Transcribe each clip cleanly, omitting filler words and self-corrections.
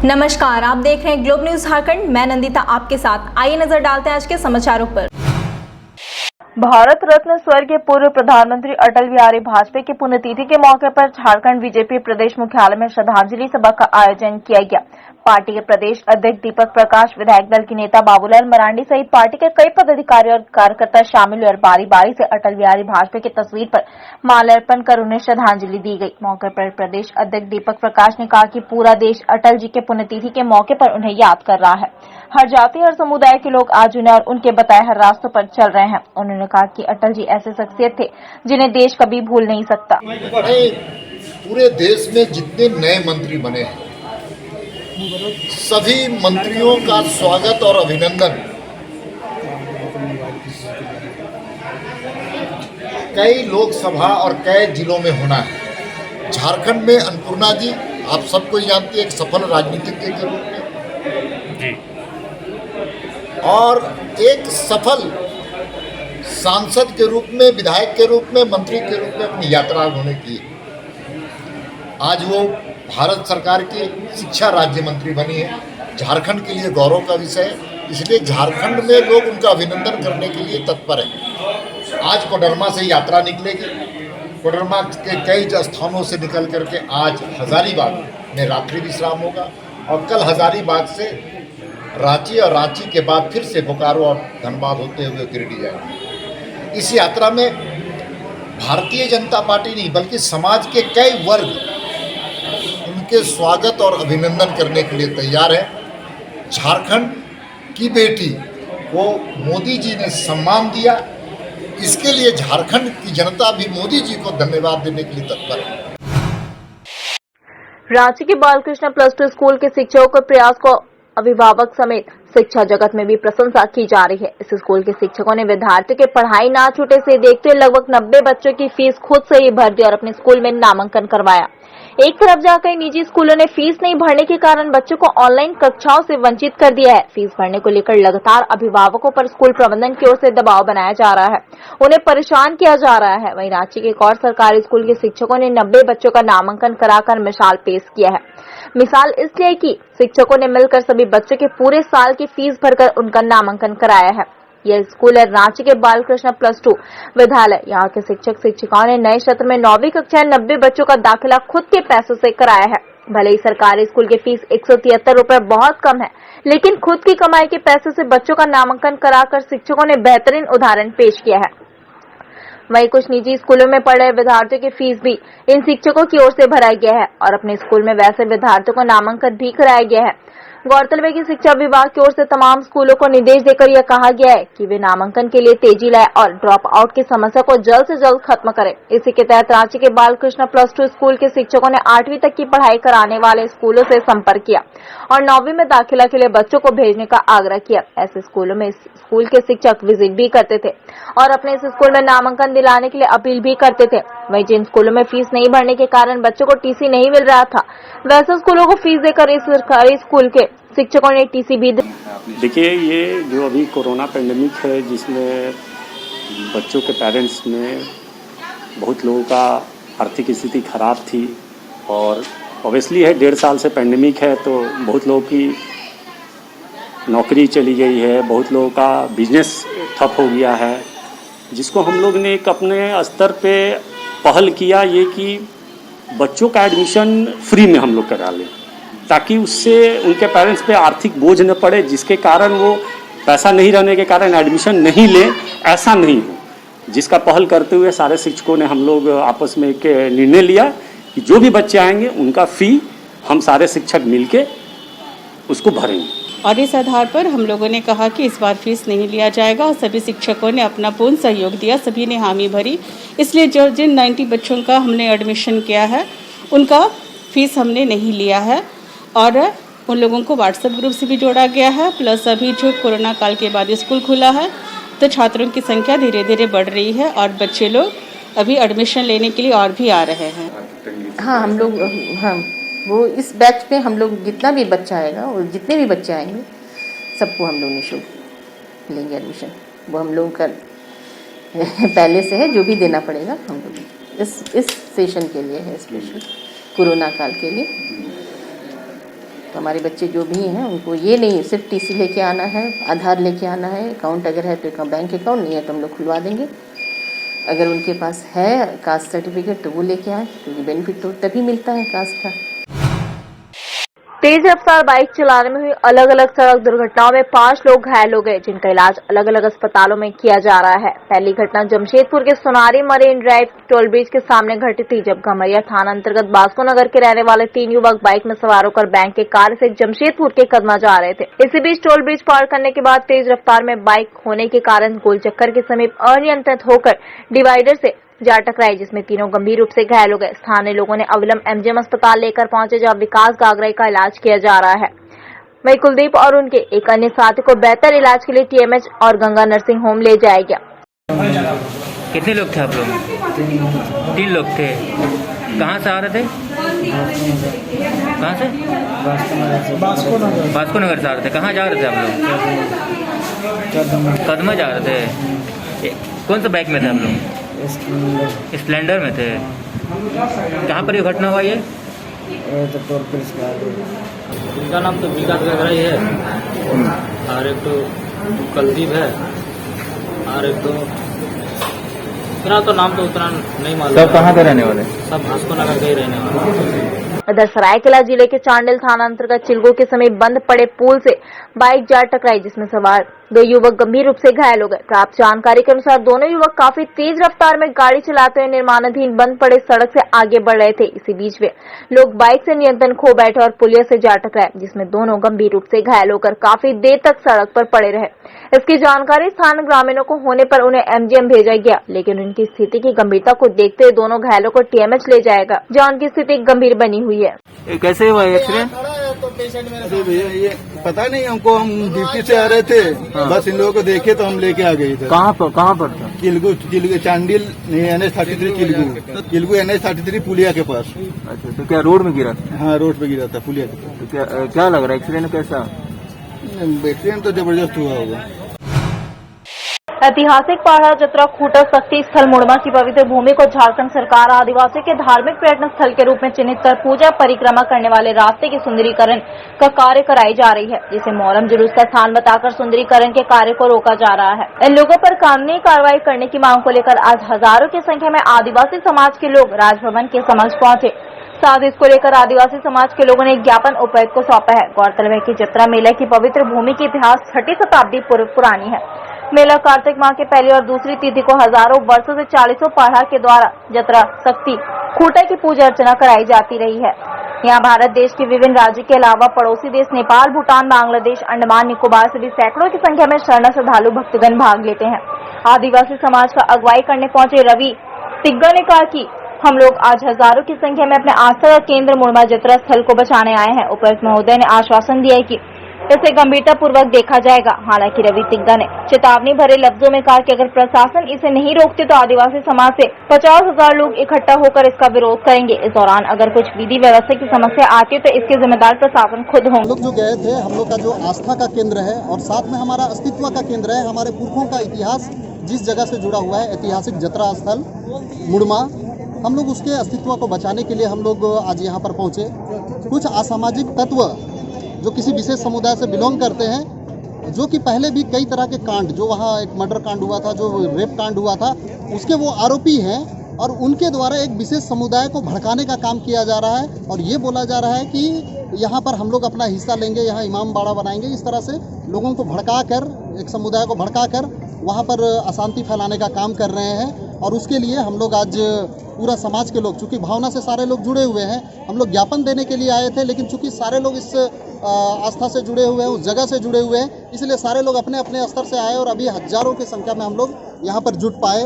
नमस्कार, आप देख रहे हैं ग्लोब न्यूज झारखंड। मैं नंदिता आपके साथ। आइए नजर डालते हैं आज के समाचारों पर। भारत रत्न स्वर्गीय पूर्व प्रधानमंत्री अटल बिहारी वाजपेयी की पुण्यतिथि के मौके पर झारखंड बीजेपी प्रदेश मुख्यालय में श्रद्धांजलि सभा का आयोजन किया गया। पार्टी के प्रदेश अध्यक्ष दीपक प्रकाश, विधायक दल के नेता बाबूलाल मरांडी सहित पार्टी के कई पदाधिकारी और कार्यकर्ता शामिल हुए और बारी बारी से अटल बिहारी वाजपेयी की तस्वीर पर माल्यार्पण कर उन्हें श्रद्धांजलि दी गई। मौके पर प्रदेश अध्यक्ष दीपक प्रकाश ने कहा कि पूरा देश अटल जी के पुण्यतिथि के मौके पर उन्हें याद कर रहा है। हर जाति, हर समुदाय के लोग आज उन्हें और उनके बताए हर रास्तों पर चल रहे हैं। उन्होंने कहा कि अटल जी ऐसे शख्सियत थे जिन्हें देश कभी भूल नहीं सकता। पूरे देश में जितने नए मंत्री बने हैं, सभी मंत्रियों का स्वागत और अभिनंदन। कई लोकसभा और कई जिलों में होना है। झारखंड में अन्नपूर्णा जी, आप सबको जानती है, एक सफल राजनीतिज्ञ के रूप में और एक सफल सांसद के रूप में, विधायक के रूप में, मंत्री के रूप में अपनी यात्रा उन्होंने की। आज वो भारत सरकार की शिक्षा राज्य मंत्री बनी है। झारखंड के लिए गौरव का विषय है, इसलिए झारखंड में लोग उनका अभिनंदन करने के लिए तत्पर हैं। आज कोडरमा से यात्रा निकलेगी। कोडरमा के कई स्थानों से निकल करके आज हजारीबाग में रात्रि विश्राम होगा और कल हजारीबाग से रांची और रांची के बाद फिर से बोकारो और धनबाद होते हुए गिरिडीह जाएंगे। इस यात्रा में भारतीय जनता पार्टी नहीं बल्कि समाज के कई वर्ग उनके स्वागत और अभिनंदन करने के लिए तैयार है। झारखंड की बेटी को मोदी जी ने सम्मान दिया, इसके लिए झारखंड की जनता भी मोदी जी को धन्यवाद देने के लिए तत्पर है। रांची के बालकृष्ण +2 स्कूल के शिक्षकों के प्रयास को अभिभावक समेत शिक्षा जगत में भी प्रशंसा की जा रही है। इस स्कूल के शिक्षकों ने विद्यार्थियों के पढ़ाई ना छूटे से देखते हुए लगभग 90 बच्चों की फीस खुद से ही भर दी और अपने स्कूल में नामांकन करवाया। एक तरफ जाकर निजी स्कूलों ने फीस नहीं भरने के कारण बच्चों को ऑनलाइन कक्षाओं से वंचित कर दिया है। फीस भरने को लेकर लगातार अभिभावकों पर स्कूल प्रबंधन की ओर से दबाव बनाया जा रहा है, उन्हें परेशान किया जा रहा है। वहीं रांची के एक और सरकारी स्कूल के शिक्षकों ने 90 बच्चों का नामांकन कराकर मिसाल पेश किया है। मिसाल इसलिए कि शिक्षकों ने मिलकर सभी बच्चों के पूरे साल की फीस भरकर उनका नामांकन कराया है। यह स्कूल है रांची के बालकृष्ण +2 विद्यालय। यहाँ के शिक्षक शिक्षिकाओं ने नए सत्र में 9वीं कक्षा 90 बच्चों का दाखिला खुद के पैसों से कराया है। भले ही सरकारी स्कूल की फीस 173 रुपए बहुत कम है, लेकिन खुद की कमाई के पैसे से बच्चों का नामांकन कराकर शिक्षकों ने बेहतरीन उदाहरण पेश किया है। वहीं कुछ निजी स्कूलों में पढ़ रहे विद्यार्थियों की फीस भी इन शिक्षकों की ओर से भराया गया है और अपने स्कूल में वैसे विद्यार्थियों को नामांकन भी कराया गया है। गौरतलब है कि शिक्षा विभाग की ओर से तमाम स्कूलों को निर्देश देकर यह कहा गया है कि वे नामांकन के लिए तेजी लाए और ड्रॉप आउट की समस्या को जल्द से जल्द खत्म करें। इसी के तहत रांची के बालकृष्ण +2 स्कूल के शिक्षकों ने 8वीं तक की पढ़ाई कराने वाले स्कूलों से संपर्क किया और 9वीं में दाखिला के लिए बच्चों को भेजने का आग्रह किया। ऐसे स्कूलों में स्कूल के शिक्षक विजिट भी करते थे और अपने इस स्कूल में नामांकन दिलाने के लिए अपील भी करते थे। वहीं जिन स्कूलों में फीस नहीं भरने के कारण बच्चों को टीसी नहीं मिल रहा था, वैसे स्कूलों को फीस देकर इस सरकारी स्कूल के शिक्षकों ने टीसी भी देखिए, ये जो अभी कोरोना पेंडेमिक है जिसमें बच्चों के पेरेंट्स में बहुत लोगों का आर्थिक स्थिति खराब थी और ऑब्वियसली है 1.5 साल से पेंडेमिक है तो बहुत लोगों की नौकरी चली गई है, बहुत लोगों का बिजनेस ठप हो गया है, जिसको हम लोग ने एक अपने स्तर पे पहल किया ये कि बच्चों का एडमिशन फ्री में हम लोग करा लें ताकि उससे उनके पेरेंट्स पे आर्थिक बोझ न पड़े, जिसके कारण वो पैसा नहीं रहने के कारण एडमिशन नहीं ले, ऐसा नहीं हो। जिसका पहल करते हुए सारे शिक्षकों ने हम लोग आपस में एक निर्णय लिया कि जो भी बच्चे आएंगे उनका फ़ी हम सारे शिक्षक मिलके उसको भरेंगे और इस आधार पर हम लोगों ने कहा कि इस बार फीस नहीं लिया जाएगा और सभी शिक्षकों ने अपना पूर्ण सहयोग दिया, सभी ने हामी भरी। इसलिए जो जिन 90 बच्चों का हमने एडमिशन किया है उनका फीस हमने नहीं लिया है और उन लोगों को व्हाट्सएप ग्रुप से भी जोड़ा गया है। प्लस अभी जो कोरोना काल के बाद स्कूल खुला है तो छात्रों की संख्या धीरे धीरे बढ़ रही है और बच्चे लोग अभी एडमिशन लेने के लिए और भी आ रहे हैं। हाँ, हम लोग वो इस बैच में हम लोग जितना भी बच्चा आएगा और जितने भी बच्चे आएंगे सबको हम लोग निःशुल्क लेंगे एडमिशन। वो हम लोगों का पहले से है, जो भी देना पड़ेगा हम लोग इस सेशन के लिए है, स्पेशल कोरोना काल के लिए। तो हमारे बच्चे जो भी हैं उनको ये नहीं सिर्फ टीसी लेके आना है, आधार लेके आना है, अकाउंट अगर है तो बैंक अकाउंट, नहीं है तो हम लोग खुलवा देंगे। अगर उनके पास है कास्ट सर्टिफिकेट तो वो लेके आए, क्योंकि बेनिफिट तो तभी मिलता है कास्ट का। तेज रफ्तार बाइक चलाने में हुई अलग अलग सड़क दुर्घटनाओं में 5 लोग घायल हो गए, जिनका इलाज अलग अलग अस्पतालों में किया जा रहा है। पहली घटना जमशेदपुर के Sonari marine drive toll bridge के सामने घटी थी, जब गमरिया थाना अंतर्गत बास्को नगर के रहने वाले 3 युवक बाइक में सवार होकर बैंक के कार्य से जमशेदपुर के कदमा जा रहे थे। इसी बीच टोल ब्रिज पार करने के बाद तेज रफ्तार में बाइक होने के कारण गोल चक्कर के समीप अनियंत्रित होकर डिवाइडर से जा टकराई, जिसमें तीनों गंभीर रूप से घायल हो गए। स्थानीय लोगों ने अविलंब एमजीएम अस्पताल लेकर पहुंचे, जहां विकास गागराई का इलाज किया जा रहा है। वहीं कुलदीप और उनके एक अन्य साथी को बेहतर इलाज के लिए टीएमएच और गंगा नर्सिंग होम ले जाया गया। कितने लोग थे आप लोग? 3 लोग थे। कहाँ से आ रहे थे? कहाँ से? बास्को नगर से आ रहे थे। कहाँ जा रहे थे आप लोग? कदमा जा रहे थे। कौन सा बाइक में थे आप लोग? स्प्लेंडर में थे। कहाँ पर ये घटना हुआ? ये इनका नाम तो विकास गगराई है और एक तो कुलदीप है और एक तो इतना तो नाम तो उतना नहीं मालूम। सब कहाँ के रहने वाले? सब भास्को नगर के ही रहने वाले। इधर सरायकेला जिले के चांडिल थाना अंतर्गत चिलगो के समीप बंद पड़े पुल से बाइक जा टकराई, जिसमें सवार 2 युवक गंभीर रूप से घायल हो गए। प्राप्त जानकारी के अनुसार दोनों युवक काफी तेज रफ्तार में गाड़ी चलाते हुए निर्माणाधीन बंद पड़े सड़क से आगे बढ़ रहे थे। इसी बीच वे लोग बाइक से नियंत्रण खो बैठे और पुलिया से जा टकराए, जिसमें दोनों गंभीर रूप से घायल होकर काफी देर तक सड़क पर पड़े रहे। इसकी जानकारी स्थानीय ग्रामीणों को होने पर उन्हें एमजीएम भेजा गया, लेकिन उनकी स्थिति की गंभीरता को देखते हुए दोनों घायलों को टीएमएच ले जाएगा, जहां उनकी स्थिति गंभीर बनी हुई है। कैसे हुआ एक्सीडेंट? अरे भैया ये पता नहीं हमको, हम ड्यूटी से आ रहे थे। बस इन लोगों को देखे तो हम लेके आ गए थे। कहाँ पर था? चिलगू चांडिल NH33 चिलगू NH33 पुलिया के पास। अच्छा, तो क्या रोड में गिरा था? हाँ, रोड पे गिरा था पुलिया के पास। तो क्या लग रहा है एक्सीडेंट कैसा? एक्सीडेंट तो जबरदस्त हुआ होगा। ऐतिहासिक पहाड़ा जतरा खूटा शक्ति स्थल मुड़मा की पवित्र भूमि को झारखंड सरकार आदिवासी के धार्मिक पर्यटन स्थल के रूप में चिन्हित कर पूजा परिक्रमा करने वाले रास्ते के सुंदरीकरण का कार्य कराई जा रही है, जिसे मोहरम जुलूस का स्थान बताकर सुंदरीकरण के कार्य को रोका जा रहा है। इन लोगों पर कानूनी कार्रवाई करने की मांग को लेकर आज हजारों की संख्या में आदिवासी समाज के लोग राजभवन के समक्ष पहुंचे। साथ इसको लेकर आदिवासी समाज के लोगों ने एक ज्ञापन उपायुक्त को सौंपा है। गौरतलब है कि जतरा मेला की पवित्र भूमि की इतिहास 6वीं शताब्दी पुरानी है। मेला कार्तिक माह के पहली और दूसरी तिथि को हजारों वर्षों से 40 पहाड़ा के द्वारा जतरा शक्ति खूटा की पूजा अर्चना कराई जाती रही है। यहाँ भारत देश के विभिन्न राज्य के अलावा पड़ोसी देश नेपाल, भूटान, बांग्लादेश, अंडमान निकोबार से भी सैकड़ों की संख्या में शरण श्रद्धालु भक्तगण भाग लेते हैं। आदिवासी समाज का अगुवाई करने पहुंचे रवि तिग्गा ने कहा कि हम लोग आज हजारों की संख्या में अपने आस्था का केंद्र मुड़मा जतरा स्थल को बचाने आए हैं। उपायुक्त महोदय ने आश्वासन दिया है कि इसे गंभीरता पूर्वक देखा जाएगा। हालांकि रवि तिग्गा ने चेतावनी भरे लफ्जों में कहा कि अगर प्रशासन इसे नहीं रोकते तो आदिवासी समाज से 50,000 लोग इकट्ठा होकर इसका विरोध करेंगे। इस दौरान अगर कुछ विधि व्यवस्था की समस्या आती है तो इसके जिम्मेदार प्रशासन खुद होंगे। हम लोग जो गए थे, हम लोग का जो आस्था का केंद्र है और साथ में हमारा अस्तित्व का केंद्र है, हमारे पुरखों का इतिहास जिस जगह से जुड़ा हुआ है, ऐतिहासिक जतरा स्थल मुड़मा, हम लोग उसके अस्तित्व को बचाने के लिए हम लोग आज यहाँ पर पहुँचे। कुछ असामाजिक तत्व जो किसी विशेष समुदाय से बिलोंग करते हैं, जो कि पहले भी कई तरह के कांड, जो वहाँ एक मर्डर कांड हुआ था, जो रेप कांड हुआ था, उसके वो आरोपी हैं और उनके द्वारा एक विशेष समुदाय को भड़काने का काम किया जा रहा है और ये बोला जा रहा है कि यहाँ पर हम लोग अपना हिस्सा लेंगे, यहाँ इमाम बाड़ा बनाएंगे। इस तरह से लोगों को भड़का कर, एक समुदाय को भड़का कर वहाँ पर अशांति फैलाने का काम कर रहे हैं। और उसके लिए हम लोग आज पूरा समाज के लोग, चूँकि भावना से सारे लोग जुड़े हुए हैं, हम लोग ज्ञापन देने के लिए आए थे, लेकिन चूँकि सारे लोग इस आस्था से जुड़े हुए हैं, उस जगह से जुड़े हुए हैं, इसलिए सारे लोग अपने अपने स्तर से आए और अभी हजारों की संख्या में हम लोग यहाँ पर जुट पाए।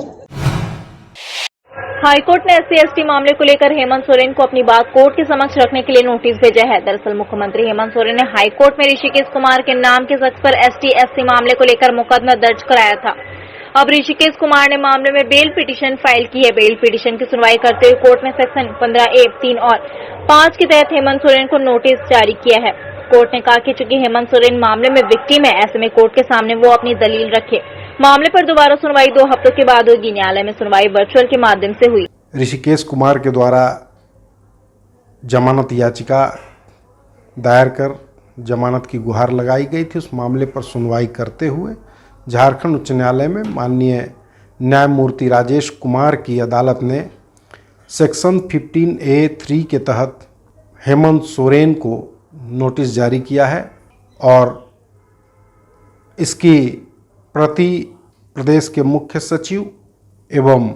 हाईकोर्ट ने SC/ST मामले को लेकर हेमंत सोरेन को अपनी बात कोर्ट के समक्ष रखने के लिए नोटिस भेजा है। दरअसल मुख्यमंत्री हेमंत सोरेन ने हाईकोर्ट में ऋषिकेश कुमार के नाम के शख्स पर ST/SC मामले को लेकर मुकदमा दर्ज कराया था। अब ऋषिकेश कुमार ने मामले में बेल पिटीशन फाइल की है। बेल पिटीशन की सुनवाई करते हुए कोर्ट ने सेक्शन 15A 3 और 5 के तहत हेमंत सोरेन को नोटिस जारी किया है। कोर्ट ने कहा कि चूंकि हेमंत सोरेन मामले में विक्टिम है, ऐसे में कोर्ट के सामने वो अपनी दलील रखे। मामले पर दोबारा सुनवाई 2 हफ्तों के बाद होगी। न्यायालय में सुनवाई वर्चुअल के माध्यम से हुई। ऋषिकेश कुमार के द्वारा जमानत याचिका दायर कर जमानत की गुहार लगाई गई थी। उस मामले पर सुनवाई करते हुए झारखंड उच्च न्यायालय में माननीय न्यायमूर्ति राजेश कुमार की अदालत ने सेक्शन 15A(3) के तहत हेमंत सोरेन को नोटिस जारी किया है और इसकी प्रति प्रदेश के मुख्य सचिव एवं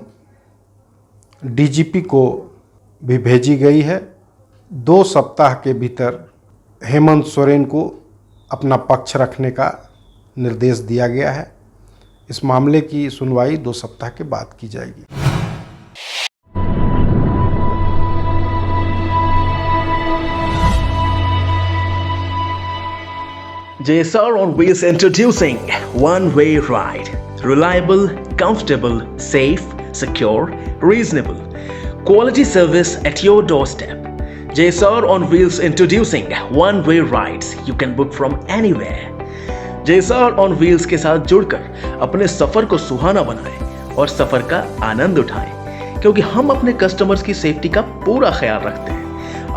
डीजीपी को भी भेजी गई है। 2 सप्ताह के भीतर हेमंत सोरेन को अपना पक्ष रखने का निर्देश दिया गया है। इस मामले की सुनवाई 2 सप्ताह के बाद की जाएगी। JSR on Wheels introducing one-way ride. Reliable, comfortable, safe, secure, reasonable. Quality service at your doorstep. JSR on Wheels introducing one-way rides. You can book from anywhere. JSR on Wheels के साथ जुड़कर अपने सफर को सुहाना बनाएं और सफर का आनंद उठाएं, क्योंकि हम अपने कस्टमर्स की सेफ्टी का पूरा ख्याल रखते हैं।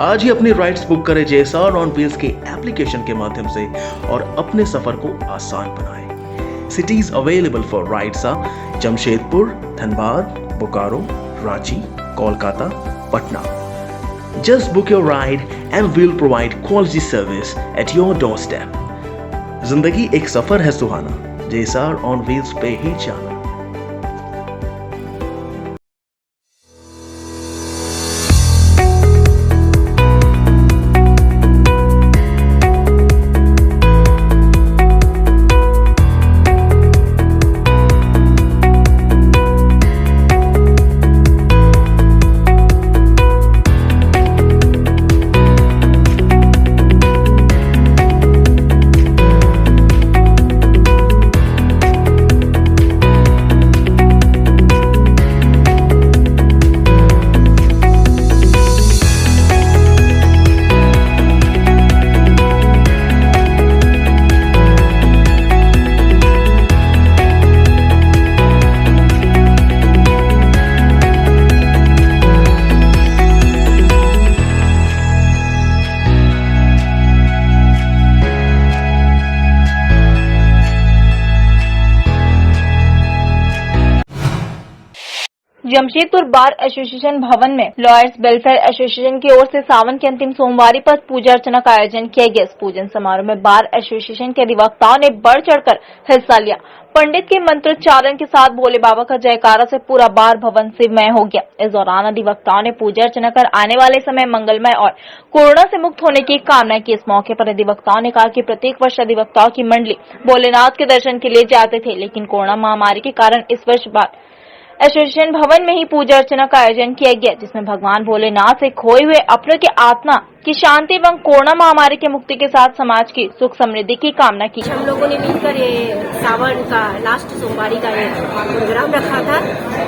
आज ही अपनी राइड्स बुक करें JSR on Wheels के एप्लीकेशन के माध्यम से और अपने सफर को आसान बनाएं। Cities available for rides are Jamshedpur, Dhanbad, Bokaro, Ranchi, Kolkata, Patna. Just book your ride and we'll provide quality service at your doorstep. जिंदगी एक सफर है सुहाना, JSR on Wheels पे ही जाना। जमशेदपुर बार एसोसिएशन भवन में लॉयर्स वेलफेयर एसोसिएशन की ओर से सावन के अंतिम सोमवारी पर पूजा अर्चना का आयोजन किया गया। इस पूजन समारोह में बार एसोसिएशन के अधिवक्ताओं ने बढ़ चढ़कर हिस्सा लिया। पंडित के मंत्रोच्चारण के साथ भोले बाबा का जयकारा से पूरा बार भवन शिवमय हो गया। इस दौरान अधिवक्ताओं ने पूजा अर्चना कर आने वाले समय मंगलमय और कोरोना से मुक्त होने की कामना की। इस मौके पर अधिवक्ताओं ने कहा कि प्रत्येक वर्ष अधिवक्ताओं की मंडली भोलेनाथ के दर्शन के लिए जाते थे, लेकिन कोरोना महामारी के कारण इस वर्ष बार एसोसिएशन भवन में ही पूजा अर्चना का आयोजन किया गया, जिसमें भगवान भोलेनाथ से खोए हुए अपनों की आत्मा की शांति एवं कोरोना महामारी के मुक्ति के साथ समाज की सुख समृद्धि की कामना की। हम लोगों ने मिलकर ये सावन का लास्ट सोमवारी का ये प्रोग्राम रखा था।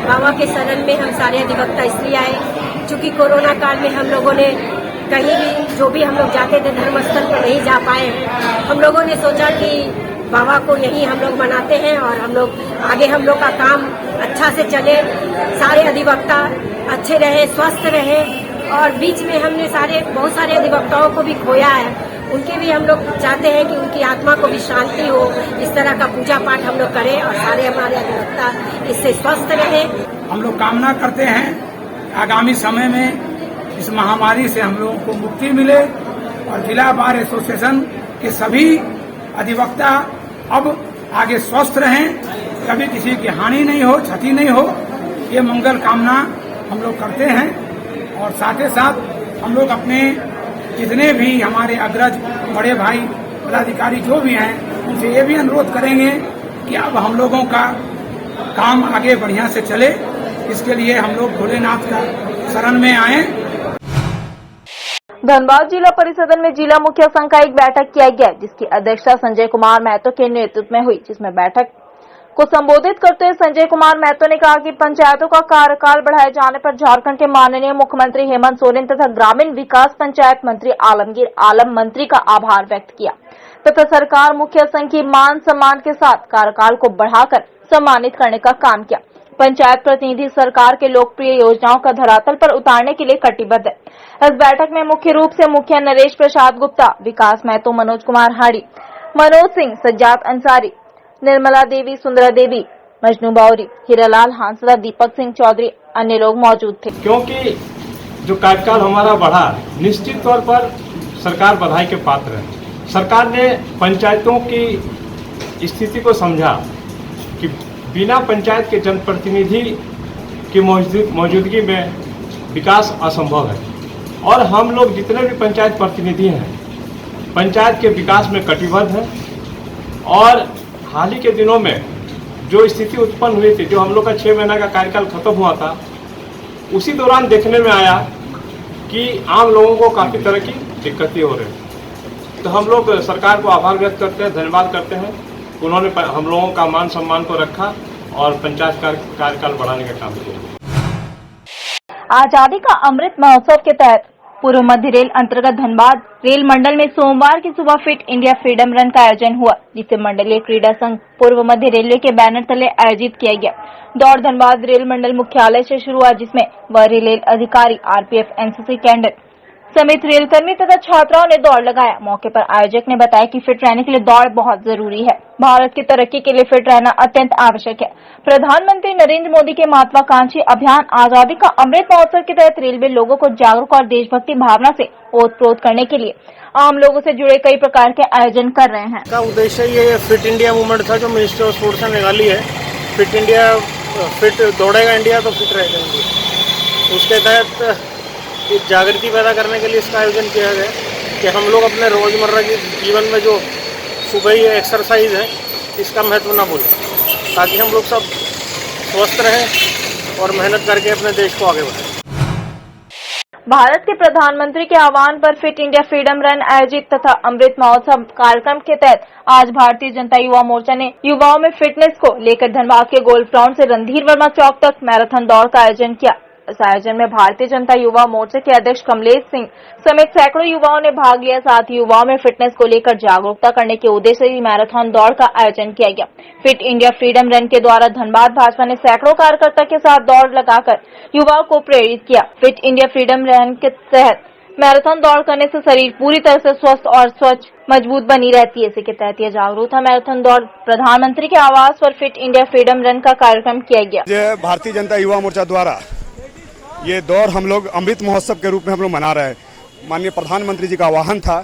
बाबा के शरण में हम सारे अधिवक्ता इसलिए आए क्योंकि कोरोना काल में हम लोगों ने कहीं भी जो भी हम लोग जाते थे धर्मस्थल पर नहीं जा पाए। हम लोगों ने सोचा कि बाबा को यही हम लोग मनाते हैं और हम लोग आगे हम लोग का काम अच्छा से चले, सारे अधिवक्ता अच्छे रहे, स्वस्थ रहे। और बीच में हमने बहुत सारे अधिवक्ताओं को भी खोया है, उनके भी हम लोग चाहते हैं कि उनकी आत्मा को भी शांति हो। इस तरह का पूजा पाठ हम लोग करें और सारे हमारे अधिवक्ता इससे स्वस्थ रहे। हम लोग कामना करते हैं आगामी समय में इस महामारी से हम लोगों को मुक्ति मिले और जिला बार एसोसिएशन के सभी अधिवक्ता अब आगे स्वस्थ रहें, कभी किसी की हानि नहीं हो, क्षति नहीं हो, ये मंगल कामना हम लोग करते हैं। और साथ ही साथ हम लोग अपने जितने भी हमारे अग्रज बड़े भाई पदाधिकारी जो भी हैं उनसे ये भी अनुरोध करेंगे कि अब हम लोगों का काम आगे बढ़िया से चले, इसके लिए हम लोग भोलेनाथ का शरण में आए। धनबाद जिला परिषद में जिला मुखिया संघ का एक बैठक किया गया, जिसकी अध्यक्षता संजय कुमार महतो के नेतृत्व में हुई। जिसमें बैठक को संबोधित करते हुए संजय कुमार महतो ने कहा कि पंचायतों का कार्यकाल बढ़ाए जाने पर झारखंड के माननीय मुख्यमंत्री हेमंत सोरेन तथा ग्रामीण विकास पंचायत मंत्री आलमगीर आलम मंत्री का आभार व्यक्त किया तथा सरकार मुखिया संघ की मान सम्मान के साथ कार्यकाल को बढ़ाकर सम्मानित करने का काम किया। पंचायत प्रतिनिधि सरकार के लोकप्रिय योजनाओं का धरातल पर उतारने के लिए कटिबद्ध है। इस बैठक में मुख्य रूप से मुखिया नरेश प्रसाद गुप्ता, विकास महतो, मनोज कुमार हाड़ी, मनोज सिंह, सज्जाद अंसारी, निर्मला देवी, सुंदरा देवी, मजनू बावरी, हीरालाल हांसदा, दीपक सिंह चौधरी, अन्य लोग मौजूद थे। क्योंकि जो कार्यकाल हमारा बढ़ा, निश्चित तौर पर सरकार बधाई के पात्र है। सरकार ने पंचायतों की स्थिति को समझा कि बिना पंचायत के जनप्रतिनिधि की मौजूदगी में विकास असंभव है और हम लोग जितने भी पंचायत प्रतिनिधि हैं पंचायत के विकास में कटिबद्ध हैं। और हाल ही के दिनों में जो स्थिति उत्पन्न हुई थी, जो हम लोग का 6 महीना का कार्यकाल खत्म हुआ था, उसी दौरान देखने में आया कि आम लोगों को काफ़ी तरह की दिक्कतें हो रही हैं। तो हम लोग सरकार को आभार व्यक्त करते हैं, धन्यवाद करते हैं। उन्होंने हम लोगों का मान सम्मान को रखा और पंचायत कार्यकाल बढ़ाने का काम किया। आजादी का अमृत महोत्सव के तहत पूर्व मध्य रेल अंतर्गत धनबाद रेल मंडल में सोमवार की सुबह फिट इंडिया फ्रीडम रन का आयोजन हुआ, जिसे मंडलीय क्रीड़ा संघ पूर्व मध्य रेलवे के बैनर तले आयोजित किया गया। दौड़ धनबाद रेल मंडल मुख्यालय से शुरू हुआ, जिसमें वरीय रेल अधिकारी, आरपीएफ, एनसीसी कैडेट समेत रेलकर्मी तथा छात्राओं ने दौड़ लगाया। मौके पर आयोजक ने बताया कि फिट रहने के लिए दौड़ बहुत जरूरी है। भारत की तरक्की के लिए फिट रहना अत्यंत आवश्यक है। प्रधानमंत्री नरेंद्र मोदी के महत्वाकांक्षी अभियान आजादी का अमृत महोत्सव के तहत रेलवे लोगों को जागरूक और देशभक्ति भावना से ओतप्रोत करने के लिए आम लोगों से जुड़े कई प्रकार के आयोजन कर रहे हैं। का उद्देश्य ये फिट इंडिया मूवमेंट था जो मिनिस्ट्री ऑफ स्पोर्ट्स ने निकाली है। फिट इंडिया, फिट दौड़ेगा इंडिया तो फिट रहेगा इंडिया। उसके तहत जागृति पैदा करने के लिए इसका आयोजन किया गया कि हम लोग अपने रोजमर्रा के जीवन में जो सुबह ही एक्सरसाइज है इसका महत्व न भूलें, ताकि हम लोग सब स्वस्थ रहें और मेहनत करके अपने देश को आगे बढ़ाएं। भारत के प्रधानमंत्री के आह्वान पर फिट इंडिया फ्रीडम रन आयोजित तथा अमृत महोत्सव कार्यक्रम के तहत आज भारतीय जनता युवा मोर्चा ने युवाओं में फिटनेस को लेकर धनबाद के गोल्फ ग्राउंड से रणधीर वर्मा चौक तक मैराथन दौड़ का आयोजन किया। इस आयोजन में भारतीय जनता युवा मोर्चा के अध्यक्ष कमलेश सिंह समेत सैकड़ों युवाओं ने भाग लिया। साथ ही युवाओं में फिटनेस को लेकर जागरूकता करने के उद्देश्य से मैराथन दौड़ का आयोजन किया गया। फिट इंडिया फ्रीडम रन के द्वारा धनबाद भाजपा ने सैकड़ों कार्यकर्ता के साथ दौड़ लगाकर युवाओं को प्रेरित किया। फिट इंडिया फ्रीडम रन के तहत मैराथन दौड़ करने से शरीर पूरी तरह से स्वस्थ और स्वच्छ मजबूत बनी रहती है। इसी के तहत यह जागरूकता मैराथन दौड़ प्रधानमंत्री के आवास पर फिट इंडिया फ्रीडम रन का कार्यक्रम किया गया। भारतीय जनता युवा मोर्चा द्वारा ये दौड़ हम लोग अमृत महोत्सव के रूप में हम लोग मना रहे हैं। माननीय प्रधानमंत्री जी का आह्वान था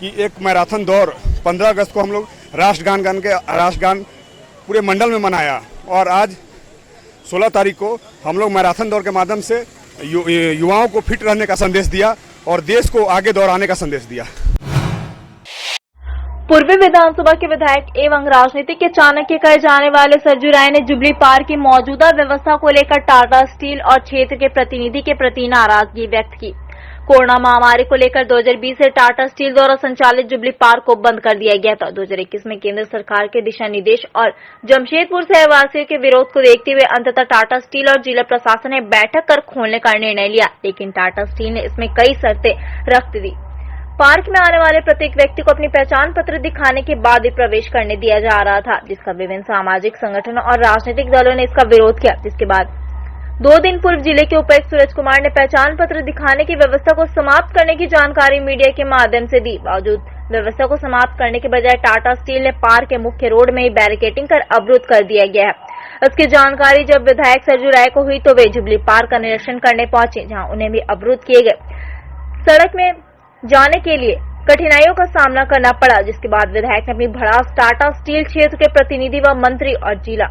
कि एक मैराथन दौड़ 15 अगस्त को हम लोग राष्ट्रगान पूरे मंडल में मनाया और आज 16 तारीख को हम लोग मैराथन दौड़ के माध्यम से युवाओं को फिट रहने का संदेश दिया और देश को आगे दौड़ाने का संदेश दिया। पूर्वी विधानसभा के विधायक एवं राजनीतिक के चाणक्य कहे जाने वाले सरजू राय ने जुबली पार्क की मौजूदा व्यवस्था को लेकर टाटा स्टील और क्षेत्र के प्रतिनिधि के प्रति नाराजगी व्यक्त की। कोरोना महामारी को लेकर 2020 से टाटा स्टील द्वारा संचालित जुबली पार्क को बंद कर दिया गया था। 2021 में केंद्र सरकार के दिशा निर्देश और जमशेदपुर शहरवासियों के विरोध को देखते हुए अंततः टाटा स्टील और जिला प्रशासन ने बैठक कर खोलने का निर्णय लिया, लेकिन टाटा स्टील ने इसमें कई शर्तें रख दी। पार्क में आने वाले प्रत्येक व्यक्ति को अपनी पहचान पत्र दिखाने के बाद ही प्रवेश करने दिया जा रहा था, जिसका विभिन्न सामाजिक संगठनों और राजनीतिक दलों ने इसका विरोध किया। जिसके बाद 2 दिन पूर्व जिले के उपायुक्त सूरज कुमार ने पहचान पत्र दिखाने की व्यवस्था को समाप्त करने की जानकारी मीडिया के माध्यम से दी। बावजूद व्यवस्था को समाप्त करने के बजाय टाटा स्टील ने पार्क के मुख्य रोड में ही बैरिकेडिंग कर अवरुद्ध कर दिया गया है। इसकी जानकारी जब विधायक सरजू राय को हुई तो वे जुबली पार्क का निरीक्षण करने पहुंचे, जहां उन्हें भी अवरुद्ध किए गए। सड़क में जाने के लिए कठिनाइयों का सामना करना पड़ा, जिसके बाद विधायक ने अपनी भड़ास टाटा स्टील क्षेत्र के प्रतिनिधि व मंत्री और जिला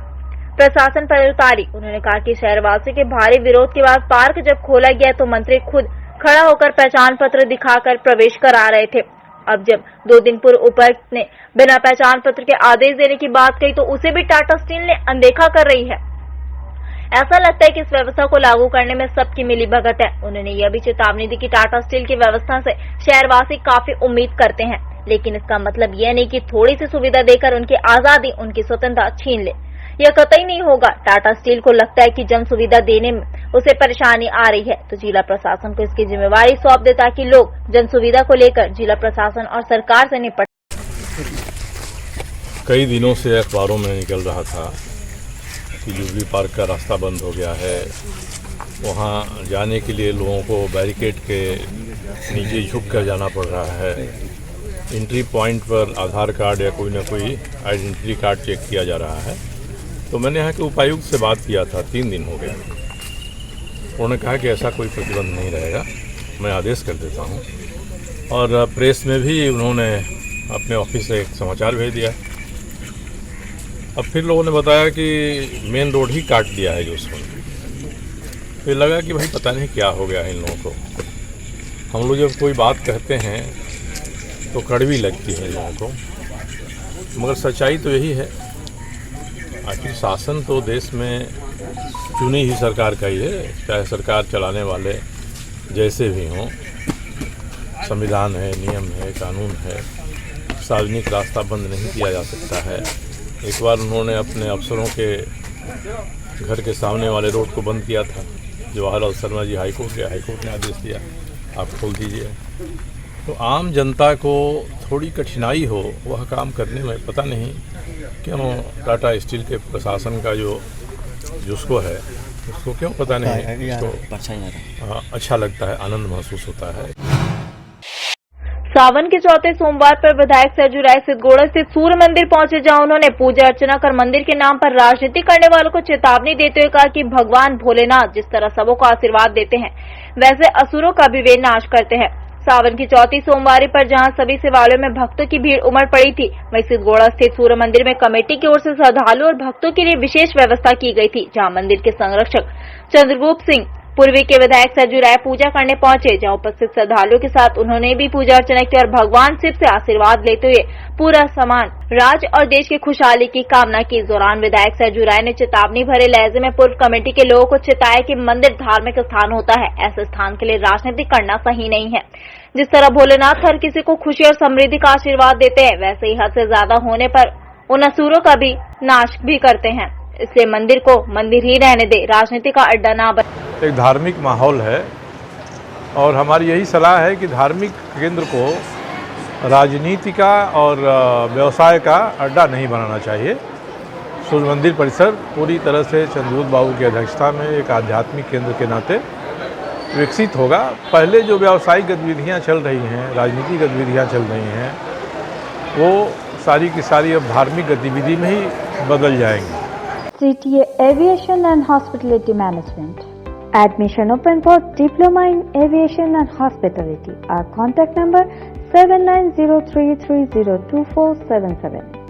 प्रशासन पर उतारी। उन्होंने कहा कि शहरवासियों के भारी विरोध के बाद पार्क जब खोला गया तो मंत्री खुद खड़ा होकर पहचान पत्र दिखाकर प्रवेश करा रहे थे। अब जब 2 दिन पूर्व उपायुक्त ने बिना पहचान पत्र के आदेश देने की बात कही तो उसे भी टाटा स्टील ने अनदेखा कर रही है। ऐसा लगता है कि इस व्यवस्था को लागू करने में सबकी मिलीभगत है। उन्होंने यह भी चेतावनी दी कि टाटा स्टील की व्यवस्था से शहरवासी काफी उम्मीद करते हैं, लेकिन इसका मतलब यह नहीं कि थोड़ी सी सुविधा देकर उनकी आजादी, उनकी स्वतंत्रता छीन ले। यह कतई नहीं होगा। टाटा स्टील को लगता है कि जन सुविधा देने में उसे परेशानी आ रही है तो जिला प्रशासन को इसकी जिम्मेवारी सौंप दे, ताकि लोग जन सुविधा को लेकर जिला प्रशासन और सरकार से निपट। कई दिनों से अखबारों में निकल रहा था कि जुबली पार्क का रास्ता बंद हो गया है। वहाँ जाने के लिए लोगों को बैरिकेड के नीचे झुक कर जाना पड़ रहा है। एंट्री पॉइंट पर आधार कार्ड या कोई ना कोई आइडेंटिटी कार्ड चेक किया जा रहा है। तो मैंने यहाँ के उपायुक्त से बात किया था, 3 दिन हो गए। उन्होंने कहा कि ऐसा कोई प्रतिबंध नहीं रहेगा, मैं आदेश कर देता हूँ। और प्रेस में भी उन्होंने अपने ऑफिस से एक समाचार भेज दिया। अब फिर लोगों ने बताया कि मेन रोड ही काट दिया है जो उसमें। फिर लगा कि भाई पता नहीं क्या हो गया है इन लोगों को। हम लोग जब कोई बात कहते हैं तो कड़वी लगती है लोगों को, मगर सच्चाई तो यही है। आखिर शासन तो देश में चुनी ही सरकार का ही है, चाहे सरकार चलाने वाले जैसे भी हों। संविधान है, नियम है, कानून है। सार्वजनिक रास्ता बंद नहीं किया जा सकता है। एक बार उन्होंने अपने अफसरों के घर के सामने वाले रोड को बंद किया था। जवाहरलाल शर्मा जी हाईकोर्ट गए, हाईकोर्ट ने आदेश दिया आप खोल दीजिए। तो आम जनता को थोड़ी कठिनाई हो वह काम करने में, पता नहीं क्यों टाटा स्टील के प्रशासन का जिसको है उसको क्यों पता नहीं उसको अच्छा लगता है, आनंद महसूस होता है। सावन के चौथे सोमवार पर विधायक सरजू राय सिद्धगोड़ा स्थित सूर्य मंदिर पहुंचे, जहां उन्होंने पूजा अर्चना कर मंदिर के नाम पर राजनीति करने वालों को चेतावनी देते हुए कहा कि भगवान भोलेनाथ जिस तरह सबों को आशीर्वाद देते हैं वैसे असुरों का भी वे नाश करते हैं। सावन की चौथी सोमवारी पर जहां सभी शिवालयों में भक्तों की भीड़ उमड़ पड़ी थी, वहीं सिद्धगोड़ा स्थित सूर्य मंदिर में कमेटी की ओर से श्रद्धालुओं और भक्तों के लिए विशेष व्यवस्था की गई थी, जहां मंदिर के संरक्षक चंद्रगुप्त सिंह पूर्वी के विधायक सरजू राय पूजा करने पहुंचे, जहां उपस्थित श्रद्धालुओं के साथ उन्होंने भी पूजा अर्चना की और भगवान शिव से आशीर्वाद लेते हुए पूरा समान राज्य और देश की खुशहाली की कामना की। इस दौरान विधायक सरजू राय ने चेतावनी भरे लहजे में पूर्व कमेटी के लोगों को चेताया कि मंदिर धार्मिक स्थान होता है, ऐसे स्थान के लिए राजनीति करना सही नहीं है। जिस तरह भोलेनाथ हर किसी को खुशी और समृद्धि का आशीर्वाद देते हैं, वैसे ही हद से ज्यादा होने पर उन असुरों का भी नाश भी करते हैं। इसलिए मंदिर को मंदिर ही रहने दे, राजनीति का अड्डा ना बने। एक धार्मिक माहौल है और हमारी यही सलाह है कि धार्मिक केंद्र को राजनीति का और व्यवसाय का अड्डा नहीं बनाना चाहिए। सूर्य मंदिर परिसर पूरी तरह से चंद्रगुप्त बाबू की अध्यक्षता में एक आध्यात्मिक केंद्र के नाते विकसित होगा। पहले जो व्यावसायिक गतिविधियां चल रही हैं, राजनीतिक गतिविधियां चल रही हैं, वो सारी की सारी अब धार्मिक गतिविधि में ही बदल जाएंगी। CTA Aviation and Hospitality Management. Admission open for Diploma in Aviation and Hospitality. Our contact number 7903302477.